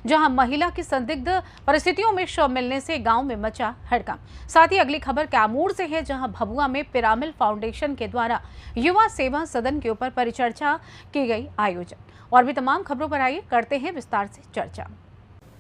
जहां महिला की संदिग्ध परिस्थितियों में शव मिलने से गांव में मचा हड़कंप। साथ ही अगली खबर कैमूर से है, जहां भभुआ में पिरामिल फाउंडेशन के द्वारा युवा सेवा सदन के ऊपर परिचर्चा की गई आयोजन। और भी तमाम खबरों पर आइए करते हैं विस्तार से चर्चा।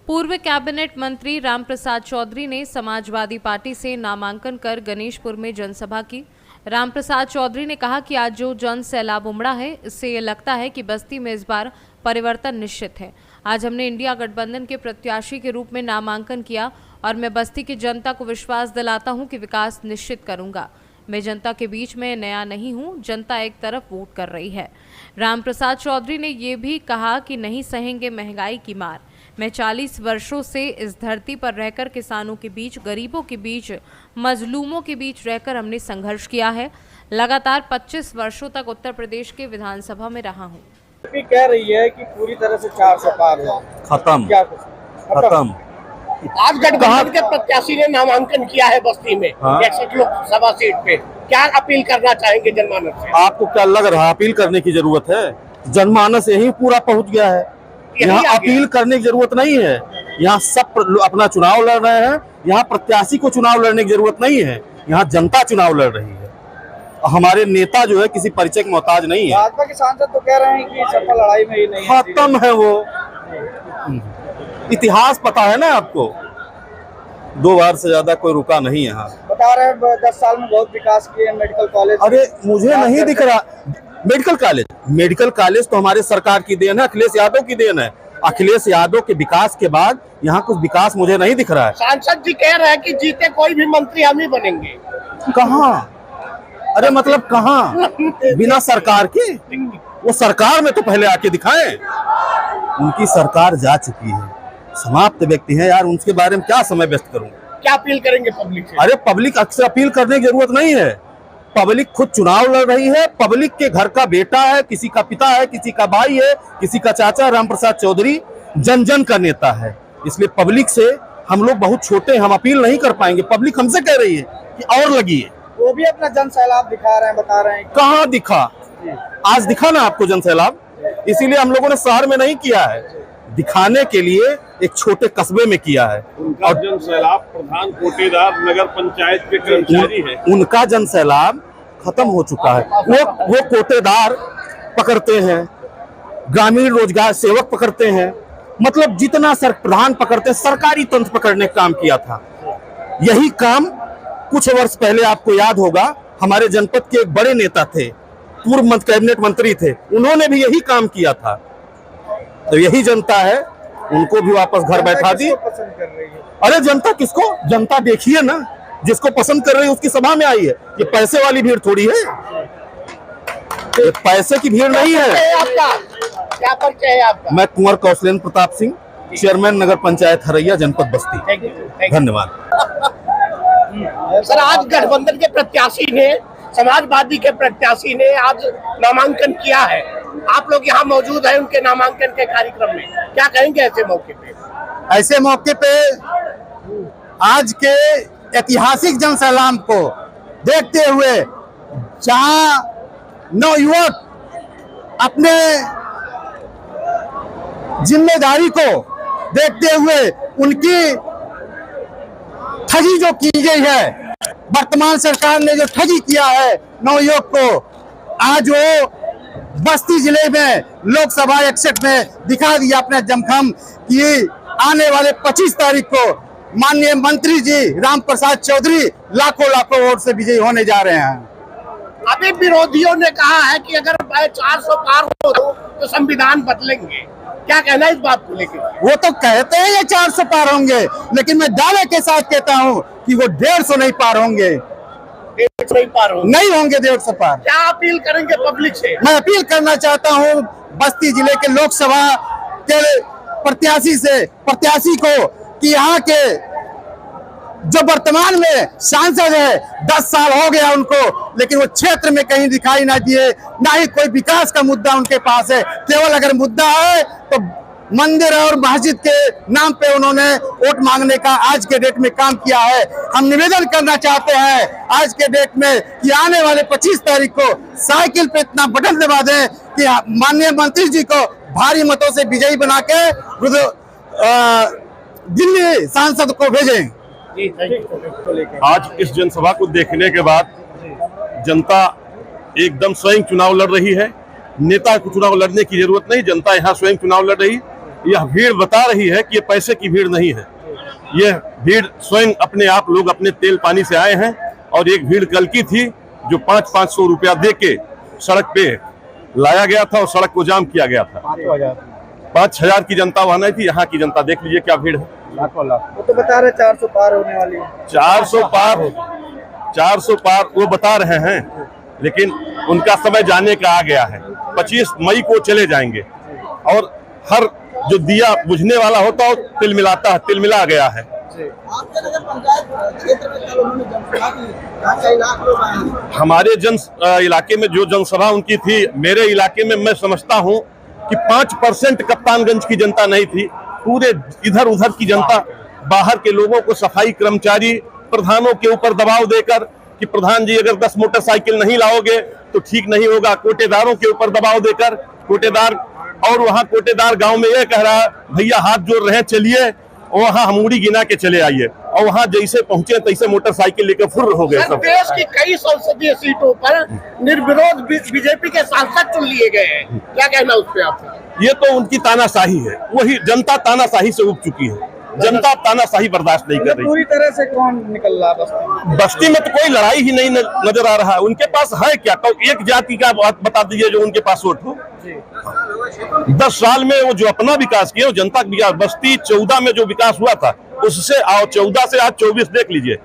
पूर्व कैबिनेट मंत्री रामप्रसाद चौधरी ने समाजवादी पार्टी से नामांकन कर गणेशपुर में जनसभा की। रामप्रसाद चौधरी ने कहा कि आज जो जन सैलाब उमड़ा है, इससे ये लगता है कि बस्ती में इस बार परिवर्तन निश्चित है। आज हमने इंडिया गठबंधन के प्रत्याशी के रूप में नामांकन किया और मैं बस्ती की जनता को विश्वास दिलाता हूं कि विकास निश्चित करूंगा। मैं जनता के बीच में नया नहीं हूं, जनता एक तरफ वोट कर रही है। रामप्रसाद चौधरी ने ये भी कहा कि नहीं सहेंगे महंगाई की मार। मैं 40 वर्षों से इस धरती पर रहकर किसानों के बीच, गरीबों के बीच, मजलूमों के बीच रहकर हमने संघर्ष किया है। लगातार 25 वर्षों तक उत्तर प्रदेश के विधानसभा में रहा हूँ। कह रही है कि पूरी तरह से 400 पार है, खत्म। आज गठबंधन के प्रत्याशी ने नामांकन किया है बस्ती में 61 लोकसभा सीट पे। क्या अपील करना चाहेंगे जनमानस से? आपको क्या लग रहा है अपील करने की जरूरत है? जनमानस यही पूरा पहुंच गया है, यहाँ अपील करने की जरूरत नहीं है। यहाँ सब अपना चुनाव लड़ रहे हैं, यहाँ प्रत्याशी को चुनाव लड़ने की जरूरत नहीं है, यहाँ जनता चुनाव लड़ रही है। हमारे नेता जो है किसी परिचय के मोहताज नहीं है। भाजपा के सांसद तो कह रहे हैं कि सफल लड़ाई में ही नहीं है, खत्म है वो। इतिहास पता है ना आपको, 2 बार से ज्यादा कोई रुका नहीं यहाँ। बता रहे हैं 10 साल में बहुत विकास किए, मेडिकल कॉलेज। अरे मुझे नहीं दिख रहा मेडिकल कॉलेज तो हमारे सरकार की देन है, अखिलेश यादव की देन है। अखिलेश यादव के विकास के बाद यहाँ कुछ विकास मुझे नहीं दिख रहा है। सांसद जी कह रहे हैं कि जीते कोई भी मंत्री हम ही बनेंगे। कहाँ? अरे मतलब कहाँ? बिना सरकार के? वो सरकार में तो पहले आके दिखाएं। उनकी सरकार जा चुकी है, समाप्त व्यक्ति है यार, उनके बारे में क्या समय व्यस्त करूं। क्या अपील करेंगे पब्लिक से? अरे पब्लिक अक्सर अपील करने की जरूरत नहीं है। पब्लिक खुद चुनाव लड़ रही है। पब्लिक के घर का बेटा है, किसी का पिता है, किसी का भाई है, किसी का चाचा। रामप्रसाद चौधरी जन जन का नेता है, इसलिए पब्लिक से हम लोग बहुत छोटे हैं, हम अपील नहीं कर पाएंगे। पब्लिक हमसे कह रही है कि और लगिए। वो भी अपना जन सैलाब दिखा रहे हैं, बता रहे हैं। कहाँ दिखा? आज दिखा ना आपको जन सैलाब? इसीलिए हम लोगों ने शहर में नहीं किया है, दिखाने के लिए एक छोटे कस्बे में किया है। उनका जन सैलाब प्रधान कोटेदार नगर पंचायत के कर्मचारी है। उनका जन सैलाब खत्म हो चुका है। वो कोटेदार पकड़ते हैं, ग्रामीण रोजगार सेवक पकड़ते हैं, मतलब जितना प्रधान पकड़ते हैं, सरकारी तंत्र पकड़ने का काम किया था। यही काम कुछ वर्ष पहले आपको याद होगा, हमारे जनपद के एक बड़े नेता थे, पूर्व कैबिनेट मंत्री थे, उन्होंने भी यही काम किया था। तो यही जनता है, उनको भी वापस घर बैठा दी। पसंद कर रही है। अरे जनता किसको? जनता देखिए ना, जिसको पसंद कर रही है उसकी सभा में आई है। ये पैसे वाली भीड़ थोड़ी है, ये पैसे की भीड़ नहीं है। क्या परिचय है आपका? मैं कुंवर कौशलेंद्र प्रताप सिंह, चेयरमैन नगर पंचायत हरैया, जनपद बस्ती। धन्यवाद। सर, आज गठबंधन के प्रत्याशी ने, समाजवादी के प्रत्याशी ने आज नामांकन किया है। आप लोग यहाँ मौजूद हैं उनके नामांकन के कार्यक्रम में, क्या कहेंगे ऐसे मौके पे? ऐसे मौके पे आज के ऐतिहासिक जन सैलाब को देखते हुए, जहां नवयुवक अपने जिम्मेदारी को देखते हुए उनकी ठगी जो की गई है, वर्तमान सरकार ने जो ठगी किया है नवयुवक को, आज वो बस्ती जिले में लोकसभा 61 में दिखा दिया अपना जमखम कि आने वाले 25 तारीख को माननीय मंत्री जी रामप्रसाद चौधरी लाखों वोट से विजयी होने जा रहे हैं। अभी विरोधियों ने कहा है कि अगर 400 पार हो तो संविधान बदलेंगे। क्या कहना है इस बात को लेकर? वो तो कहते हैं ये 400 पार होंगे, लेकिन मैं दावे के साथ कहता हूँ कि वो 150 नहीं पार होंगे। 150 नहीं पार होंगे? नहीं होंगे 150 पार। क्या अपील करेंगे पब्लिक से? मैं अपील करना चाहता हूँ बस्ती जिले के लोकसभा के प्रत्याशी को कि यहाँ के जो वर्तमान में सांसद है, 10 साल हो गया उनको, लेकिन वो क्षेत्र में कहीं दिखाई ना दिए, ना ही कोई विकास का मुद्दा उनके पास है। केवल अगर मुद्दा है तो मंदिर और मस्जिद के नाम पे उन्होंने वोट मांगने का आज के डेट में काम किया है। हम निवेदन करना चाहते हैं आज के डेट में कि आने वाले 25 तारीख को साइकिल पे इतना बटन दबा दें कि माननीय मंत्री जी को भारी मतों से विजयी बना के दिल्ली सांसद को भेजें। आज इस जनसभा को देखने के बाद जनता एकदम स्वयं चुनाव लड़ रही है। नेता को चुनाव लड़ने की जरूरत नहीं, जनता यहाँ स्वयं चुनाव लड़ रही। यह भीड़ बता रही है कि ये पैसे की भीड़ नहीं है, यह भीड़ स्वयं अपने आप लोग अपने तेल पानी से आए हैं। और एक भीड़ कल की थी जो 500 रुपया दे के सड़क पे लाया गया था और सड़क को जाम किया गया था। 5000 की जनता वहां नहीं थी, यहाँ की जनता देख लीजिए क्या भीड़ है। वो तो बता रहे 400 पार होने वाली है। 400 पार वो बता रहे हैं, लेकिन उनका समय जाने का आ गया है। 25 मई को चले जाएंगे और हर जो दिया बुझने वाला होता है तिलमिलाता है, तिलमिला गया है। हमारे इलाके में जो जनसभा उनकी थी, मेरे इलाके में मैं समझता हूं कि 5% कप्तानगंज की जनता नहीं थी। पूरे इधर उधर की जनता, बाहर के लोगों को सफाई कर्मचारी प्रधानों के ऊपर दबाव देकर कि प्रधान जी अगर 10 मोटरसाइकिल नहीं लाओगे तो ठीक नहीं होगा, कोटेदारों के ऊपर दबाव देकर कोटेदार, और वहां कोटेदार गांव में ये कह रहा है भैया हाथ जोड़ रहे हैं चलिए, वहां हमूड़ी गिना के चले आइए, और वहां जैसे पहुंचे तैसे मोटरसाइकिल लेकर फुर्र हो गए सब। देश की कई संसदीय सीटों पर निर्विरोध बीजेपी के सांसद चुन लिए गए हैं, क्या कहना उस पर आपका? ये तो उनकी तानाशाही है, वही जनता तानाशाही से उब चुकी है। जनता तानाशाही बर्दाश्त नहीं कर रही। पूरी तरह से कौन निकल रहा बस्ती में? बस्ती में तो कोई लड़ाई ही नहीं नजर आ रहा है। उनके पास है क्या? तो एक जाति का बात बता दीजिए जो उनके पास वोट हो। 10 साल में वो जो अपना विकास किया, जनता का विकास, बस्ती 14 में जो विकास हुआ था उससे 14 से आज 24 देख लीजिए।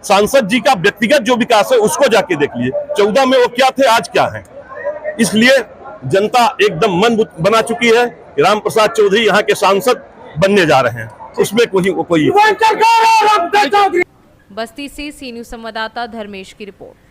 सांसद जी का व्यक्तिगत जो विकास है उसको जाके देख लीजिए, 14 में वो क्या थे आज क्या है। इसलिए जनता एकदम मन बना चुकी है। राम प्रसाद चौधरी यहाँ के सांसद बनने जा रहे हैं, उसमें कोई बस्ती से सी न्यूज़ संवाददाता धर्मेश की रिपोर्ट।